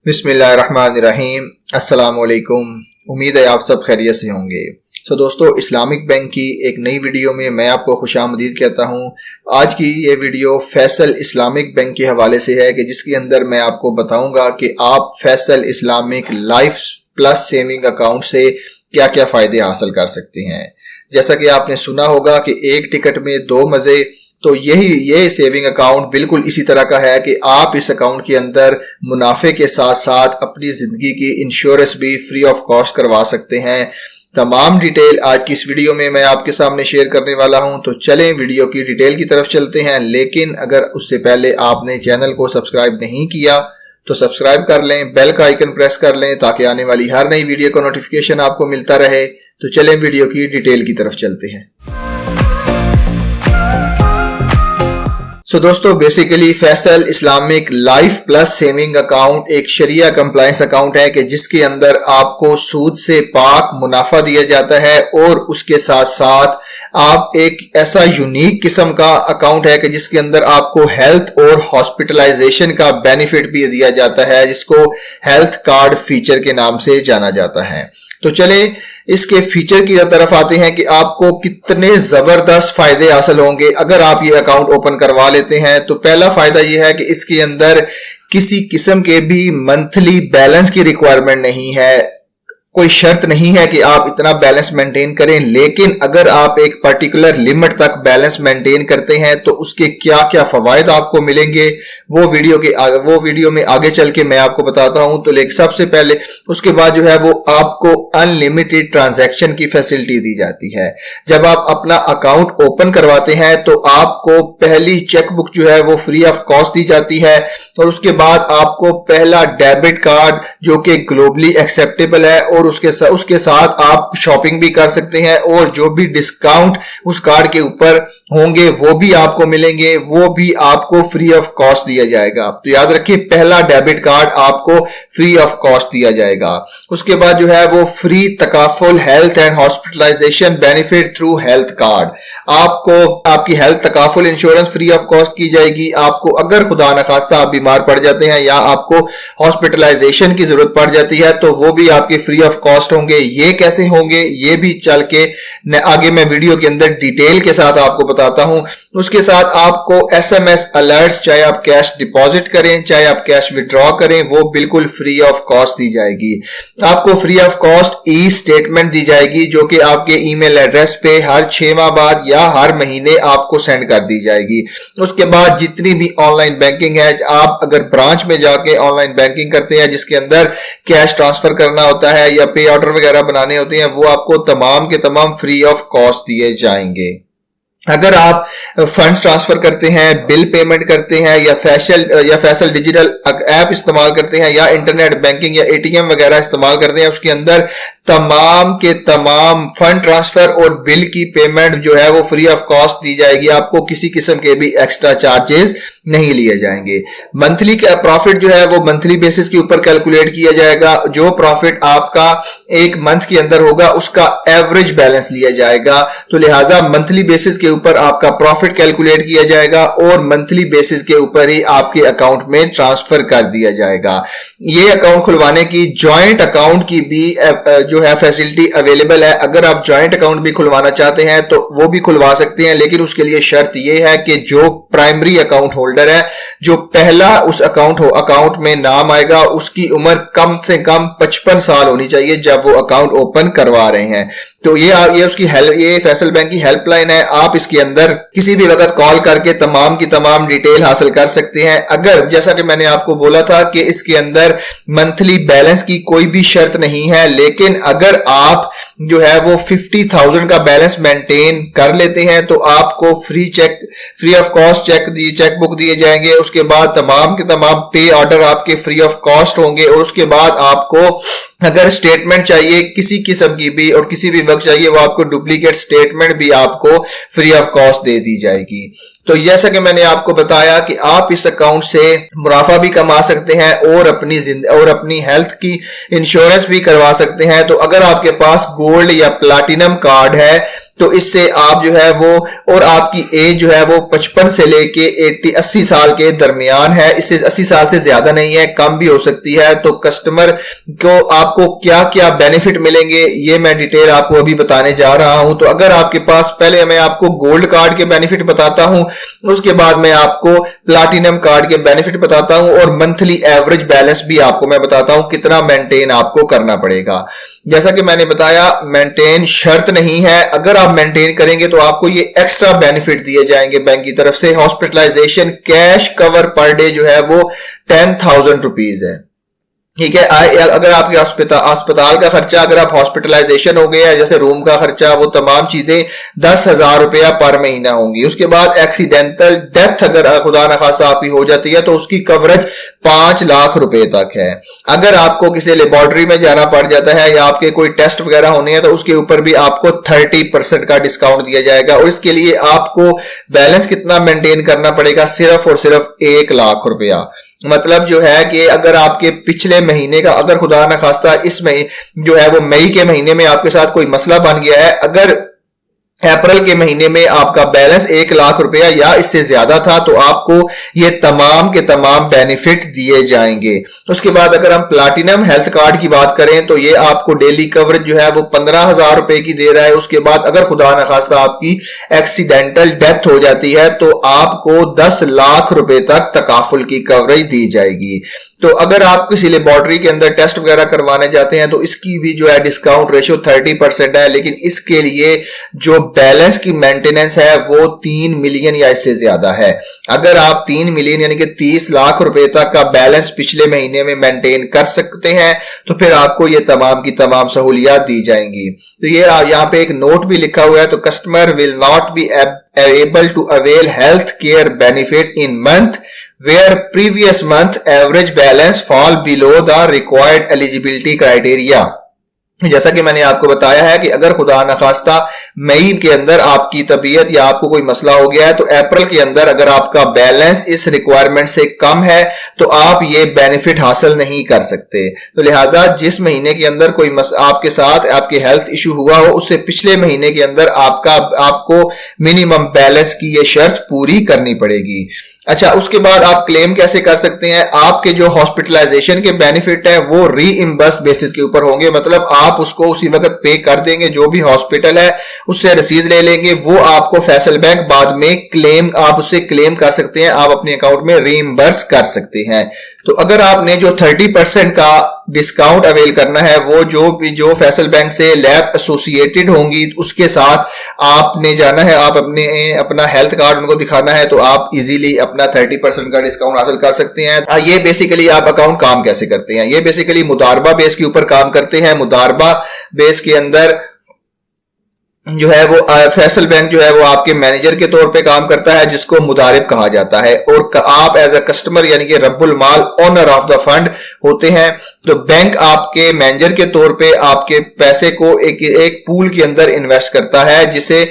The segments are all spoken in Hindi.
बिस्मिल्लाहिर्रहमानिर्रहीम। अस्सलाम वालेकुम। उम्मीद है आप सब खैरियत से होंगे। दोस्तों, इस्लामिक बैंक की एक नई वीडियो में मैं आपको खुशामदीद कहता हूं। आज की ये वीडियो फैसल इस्लामिक बैंक के हवाले से है कि जिसके अंदर मैं आपको बताऊंगा कि आप Faisal Islamic life plus saving account से क्या क्या फायदे हासिल कर सकते हैं। जैसा कि आपने सुना होगा कि एक टिकट में दो मजे, तो ये सेविंग अकाउंट बिल्कुल इसी तरह का है कि आप इस अकाउंट के अंदर मुनाफे के साथ साथ अपनी जिंदगी की इंश्योरेंस भी फ्री ऑफ कॉस्ट करवा सकते हैं। तमाम डिटेल आज की इस वीडियो में मैं आपके सामने शेयर करने वाला हूं। तो चलें वीडियो की डिटेल की तरफ चलते हैं। लेकिन अगर उससे पहले आपने चैनल को सब्सक्राइब नहीं किया तो सब्सक्राइब कर लें, बेल का आइकन प्रेस कर लें ताकि आने वाली हर नई वीडियो का नोटिफिकेशन आपको मिलता रहे। तो चलें वीडियो की डिटेल की तरफ चलते हैं। दोस्तों, basically Faisal Islamic life plus saving account एक शरिया कंप्लायंस अकाउंट है कि जिसके अंदर आपको सूद से पाक मुनाफा दिया जाता है और उसके साथ साथ आप एक ऐसा यूनिक किस्म का अकाउंट है कि जिसके अंदर आपको हेल्थ और हॉस्पिटलाइजेशन का बेनिफिट भी दिया जाता है, जिसको हेल्थ कार्ड फीचर के नाम से जाना जाता है। तो चले इसके फीचर की तरफ आते हैं कि आपको कितने जबरदस्त फायदे हासिल होंगे अगर आप ये अकाउंट ओपन करवा लेते हैं। तो पहला फायदा ये है कि इसके अंदर किसी किस्म के भी मंथली बैलेंस की रिक्वायरमेंट नहीं है। कोई शर्त नहीं है कि आप इतना बैलेंस मेंटेन करें, लेकिन अगर आप एक पर्टिकुलर लिमिट तक बैलेंस मेंटेन करते हैं तो उसके क्या क्या फवायद आपको मिलेंगे वो वीडियो में आगे चल के मैं आपको बताता हूं। तो लेकिन सबसे पहले उसके बाद जो है वो आपको अनलिमिटेड ट्रांजैक्शन की फैसिलिटी दी जाती है। जब आप अपना अकाउंट ओपन करवाते हैं तो आपको पहली चेकबुक जो है वो फ्री ऑफ कॉस्ट दी जाती है और उसके बाद आपको पहला डेबिट कार्ड जो कि ग्लोबली एक्सेप्टेबल है और उसके साथ आप शॉपिंग भी कर सकते हैं और जो भी डिस्काउंट उस कार्ड के ऊपर होंगे वो भी आपको मिलेंगे, वो भी आपको फ्री ऑफ कॉस्ट दिया जाएगा। तो याद रखिए, पहला डेबिट कार्ड आपको फ्री ऑफ कॉस्ट दिया जाएगा। उसके बाद जो है वो फ्री तकाफुल health and hospitalization benefit through health card, आपको आपकी हेल्थ तकाफुल इंश्योरेंस फ्री ऑफ कॉस्ट की जाएगी। आपको अगर खुदा न खास्ता आप बीमार पड़ जाते हैं या आपको हॉस्पिटलाइजेशन की जरूरत पड़ जाती है तो वो भी आपकी फ्री ऑफ कॉस्ट होंगे। ये कैसे होंगे ये भी चल के आगे मैं वीडियो के अंदर डिटेल के साथ आपको बताता हूं। उसके साथ आपको एसएमएस अलर्ट्स, चाहे आप कैश डिपॉजिट करें चाहे आप कैश विड्रॉ करें, वो बिल्कुल फ्री ऑफ कॉस्ट दी जाएगी। आपको free of cost e statement दी जाएगी जो कि आपके ईमेल एड्रेस पे हर 6 माह बाद या हर महीने आपको सेंड कर दी जाएगी। उसके बाद जितनी भी ऑनलाइन बैंकिंग है, आप अगर ब्रांच में जाके ऑनलाइन बैंकिंग करते हैं जिसके अंदर कैश ट्रांसफर करना होता है या पे ऑर्डर वगैरह बनाने होते हैं, वो आपको तमाम के तमाम फ्री ऑफ कॉस्ट दिए जाएंगे। अगर आप फंड्स ट्रांसफर करते हैं, बिल पेमेंट करते हैं या फैसल डिजिटल ऐप इस्तेमाल करते हैं या इंटरनेट बैंकिंग या एटीएम वगैरह इस्तेमाल करते हैं, उसके अंदर तमाम के तमाम फंड ट्रांसफर और बिल की पेमेंट जो है वो फ्री ऑफ कॉस्ट दी जाएगी। आपको किसी किस्म के भी एक्स्ट्रा चार्जेस नहीं लिए जाएंगे। मंथली का प्रॉफिट जो है वो मंथली बेसिस के ऊपर कैलकुलेट किया जाएगा। जो प्रॉफिट आपका एक मंथ के अंदर होगा उसका एवरेज बैलेंस लिया जाएगा। तो लिहाजा मंथली बेसिस के ऊपर आपका प्रॉफिट कैलकुलेट किया जाएगा और मंथली बेसिस के ऊपर ही आपके अकाउंट में ट्रांसफर कर दिया जाएगा। ये अकाउंट खुलवाने की जॉइंट अकाउंट की भी जो है फैसिलिटी अवेलेबल है। अगर आप जॉइंट अकाउंट भी खुलवाना चाहते हैं तो वो भी खुलवा सकते हैं, लेकिन उसके लिए शर्त ये है कि जो प्राइमरी अकाउंट होल्डर है, जो पहला उस अकाउंट में नाम आएगा, उसकी उम्र कम से कम 55 साल होनी चाहिए जब वो अकाउंट ओपन करवा रहे हैं। तो ये उसकी ये फैसल बैंक की हेल्पलाइन है। आप इसके अंदर किसी भी वक्त कॉल करके तमाम की तमाम डिटेल हासिल कर सकते हैं। अगर जैसा कि मैंने आपको बोला था कि इसके अंदर मंथली बैलेंस की कोई भी शर्त नहीं है, लेकिन अगर आप जो है वो 50,000 का बैलेंस मेंटेन कर लेते हैं तो आपको फ्री ऑफ कॉस्ट चेकबुक दिए जाएंगे। उसके बाद तमाम के तमाम पे ऑर्डर आपके फ्री ऑफ कॉस्ट होंगे और उसके बाद आपको अगर स्टेटमेंट चाहिए किसी किस्म की भी और किसी भी वक्त चाहिए, वो आपको डुप्लीकेट स्टेटमेंट भी आपको फ्री ऑफ कॉस्ट दे दी जाएगी। तो जैसा कि मैंने आपको बताया कि आप इस अकाउंट से मुनाफा भी कमा सकते हैं और अपनी हेल्थ की इंश्योरेंस भी करवा सकते हैं। तो अगर आपके पास गोल्ड या प्लैटिनम कार्ड है तो इससे आप जो है वो, और आपकी एज जो है वो 55 से लेके 80 साल के दरमियान है, इससे 80 साल से ज्यादा नहीं है, कम भी हो सकती है। तो कस्टमर को आपको क्या क्या बेनिफिट मिलेंगे ये मैं डिटेल आपको अभी बताने जा रहा हूं। तो अगर आपके पास, पहले मैं आपको गोल्ड कार्ड के बेनिफिट बताता हूं, उसके बाद मैं आपको प्लैटिनम कार्ड के बेनिफिट बताता हूं, और मंथली एवरेज बैलेंस भी आपको मैं बताता हूं कितना मेंटेन आपको करना पड़ेगा। जैसा कि मैंने बताया, मेंटेन शर्त नहीं है, अगर आप मेंटेन करेंगे तो आपको ये एक्स्ट्रा बेनिफिट दिए जाएंगे बैंक की तरफ से। Hospitalization cash cover per day जो है वो 10,000 रुपीज है, ठीक है। अगर आपके अस्पताल का खर्चा, अगर आप हॉस्पिटलाइजेशन हो गया, जैसे रूम का खर्चा, वो तमाम चीजें 10,000 रुपया पर महीना होंगी। उसके बाद एक्सीडेंटल डेथ अगर खुदा न खास्ता आपकी हो जाती है तो उसकी कवरेज 5 लाख रुपए तक है। अगर आपको किसी लेबोरेटरी में जाना पड़ जाता है या आपके कोई टेस्ट वगैरह होने हैं तो उसके ऊपर भी आपको 30% का डिस्काउंट दिया जाएगा, और इसके लिए आपको बैलेंस कितना मेंटेन करना पड़ेगा, सिर्फ और सिर्फ 1 लाख रुपया। मतलब जो है कि अगर आपके पिछले महीने का, अगर खुदा ना खास्ता इसमें जो है वो मई के महीने में आपके साथ कोई मसला बन गया है, अगर अप्रैल के महीने में आपका बैलेंस 1 लाख रुपया या इससे ज्यादा था, तो आपको ये तमाम के तमाम बेनिफिट दिए जाएंगे। उसके बाद अगर हम प्लैटिनम हेल्थ कार्ड की बात करें तो ये आपको डेली कवरेज जो है वो 15,000 रुपए की दे रहा है। उसके बाद अगर खुदा न खास्ता आपकी एक्सीडेंटल डेथ हो जाती है तो आपको 10 लाख रुपए तक तकाफुल की कवरेज दी जाएगी। तो अगर आप किसी लेबोरेटरी के अंदर टेस्ट वगैरह करवाने जाते हैं तो इसकी भी जो है डिस्काउंट रेशियो 30% है, लेकिन इसके लिए जो बैलेंस की मेंटेनेंस है वो 3 मिलियन या इससे ज्यादा है। अगर आप 3 मिलियन यानी कि 30 लाख रुपए तक का बैलेंस पिछले महीने में मेंटेन कर सकते हैं तो फिर आपको ये तमाम की तमाम सहूलियात दी जाएंगी। तो ये यहाँ पे एक नोट भी लिखा हुआ है, तो customer will not be able to avail health care benefit in month where previous month average balance fall below the required eligibility criteria। जैसा कि मैंने आपको बताया है कि अगर खुदा न खास्ता मई के अंदर आपकी तबीयत या आपको कोई मसला हो गया है तो अप्रैल के अंदर अगर आपका बैलेंस इस रिक्वायरमेंट से कम है तो आप ये बेनिफिट हासिल नहीं कर सकते। तो लिहाजा जिस महीने के अंदर कोई आपके साथ आपके हेल्थ इशू हुआ हो उससे पिछले महीने के अंदर आपको मिनिमम बैलेंस की ये शर्त पूरी करनी पड़ेगी। अच्छा, उसके बाद आप क्लेम कैसे कर सकते हैं? आपके जो हॉस्पिटलाइजेशन के बेनिफिट है वो रीइंबर्स बेसिस के ऊपर होंगे, मतलब आप उसको उसी वक्त पे कर देंगे, जो भी हॉस्पिटल है उससे रसीद ले लेंगे, वो आपको फैसल बैंक बाद में क्लेम, आप उससे क्लेम कर सकते हैं, आप अपने अकाउंट में रीइंबर्स कर सकते हैं। तो अगर आपने जो 30% का डिस्काउंट अवेल करना है वो जो फैसल बैंक से लैब एसोसिएटेड होंगी उसके साथ आपने जाना है, आप अपना हेल्थ कार्ड उनको दिखाना है तो आप इजीली अपना 30% का डिस्काउंट हासिल कर सकते हैं। ये बेसिकली आप अकाउंट काम कैसे करते हैं? ये बेसिकली मुदारबा बेस के ऊपर काम करते हैं। मुदारबा बेस के अंदर जो है वो फैसल बैंक जो है वो आपके मैनेजर के तौर पे काम करता है जिसको मुदारिब कहा जाता है, और आप एज अ कस्टमर यानी कि रब्बुल माल ओनर ऑफ द फंड होते हैं। तो बैंक आपके मैनेजर के तौर पे आपके पैसे को एक पूल के अंदर इन्वेस्ट करता है, जिसे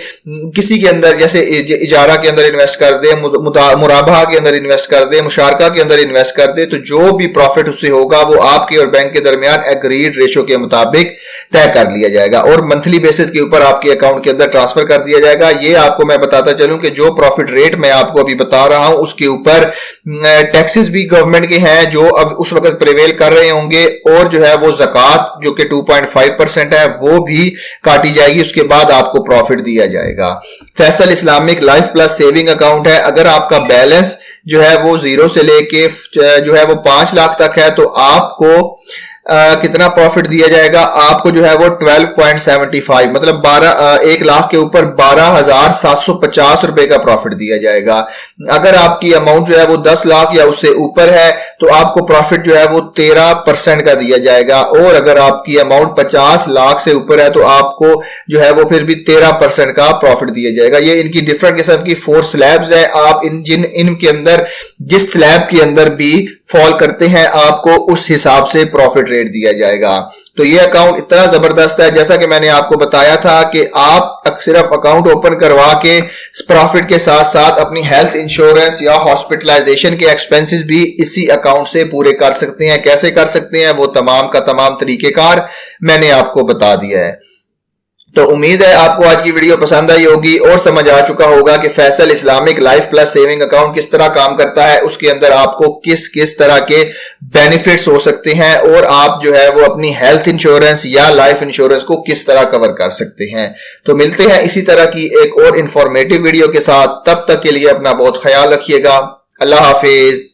किसी के अंदर जैसे इजारा के अंदर इन्वेस्ट कर दे, मुराबा के अंदर इन्वेस्ट कर दे, मुशारका के अंदर इन्वेस्ट कर दे, तो जो भी प्रॉफिट उससे होगा वो आपके और बैंक के दरमियान एग्रीड रेशो के मुताबिक तय कर लिया जाएगा और मंथली बेसिस के ऊपर आपके अकाउंट के अंदर ट्रांसफर कर दिया जाएगा। ये आपको मैं बताता चलूं कि जो प्रॉफिट रेट मैं आपको अभी बता रहा हूं उसके ऊपर टैक्सेस भी गवर्नमेंट के हैं जो अब उस वक्त प्रिवेल कर रहे होंगे, और जो है वो ज़कात जो कि 2.5% है वो भी काटी जाएगी, उसके बाद आपको प्रॉफिट दिया जाएगा। Faisal Islamic life plus saving account है। अगर आपका बैलेंस जो है वो 0 से लेके जो है वो 5 लाख तक है तो आपको कितना प्रॉफिट दिया जाएगा? आपको जो है वो 12.75 मतलब 1 लाख के ऊपर 12,750 रुपए का प्रॉफिट दिया जाएगा। अगर आपकी अमाउंट जो है वो 10 लाख या उससे ऊपर है तो आपको प्रॉफिट जो है वो 13% का दिया जाएगा, और अगर आपकी अमाउंट 50 लाख से ऊपर है तो आपको जो है वो फिर भी 13% का प्रॉफिट दिया जाएगा। ये इनकी डिफरेंट किस्म की 4 स्लैब्स है। आप इनके अंदर जिस स्लैब के अंदर भी फॉल करते हैं आपको उस हिसाब से प्रॉफिट रेट दिया जाएगा। तो ये अकाउंट इतना जबरदस्त है, जैसा कि मैंने आपको बताया था कि आप सिर्फ अकाउंट ओपन करवा के प्रॉफिट के साथ साथ अपनी हेल्थ इंश्योरेंस या हॉस्पिटलाइजेशन के एक्सपेंसेस भी इसी अकाउंट से पूरे कर सकते हैं। कैसे कर सकते हैं वो तमाम का तमाम तरीकेकार मैंने आपको बता दिया है। तो उम्मीद है आपको आज की वीडियो पसंद आई होगी और समझ आ चुका होगा कि Faisal Islamic life plus saving account किस तरह काम करता है, उसके अंदर आपको किस किस तरह के बेनिफिट्स हो सकते हैं और आप जो है वो अपनी हेल्थ इंश्योरेंस या लाइफ इंश्योरेंस को किस तरह कवर कर सकते हैं। तो मिलते हैं इसी तरह की एक और इंफॉर्मेटिव वीडियो के साथ, तब तक के लिए अपना बहुत ख्याल रखिएगा। अल्लाह हाफिज।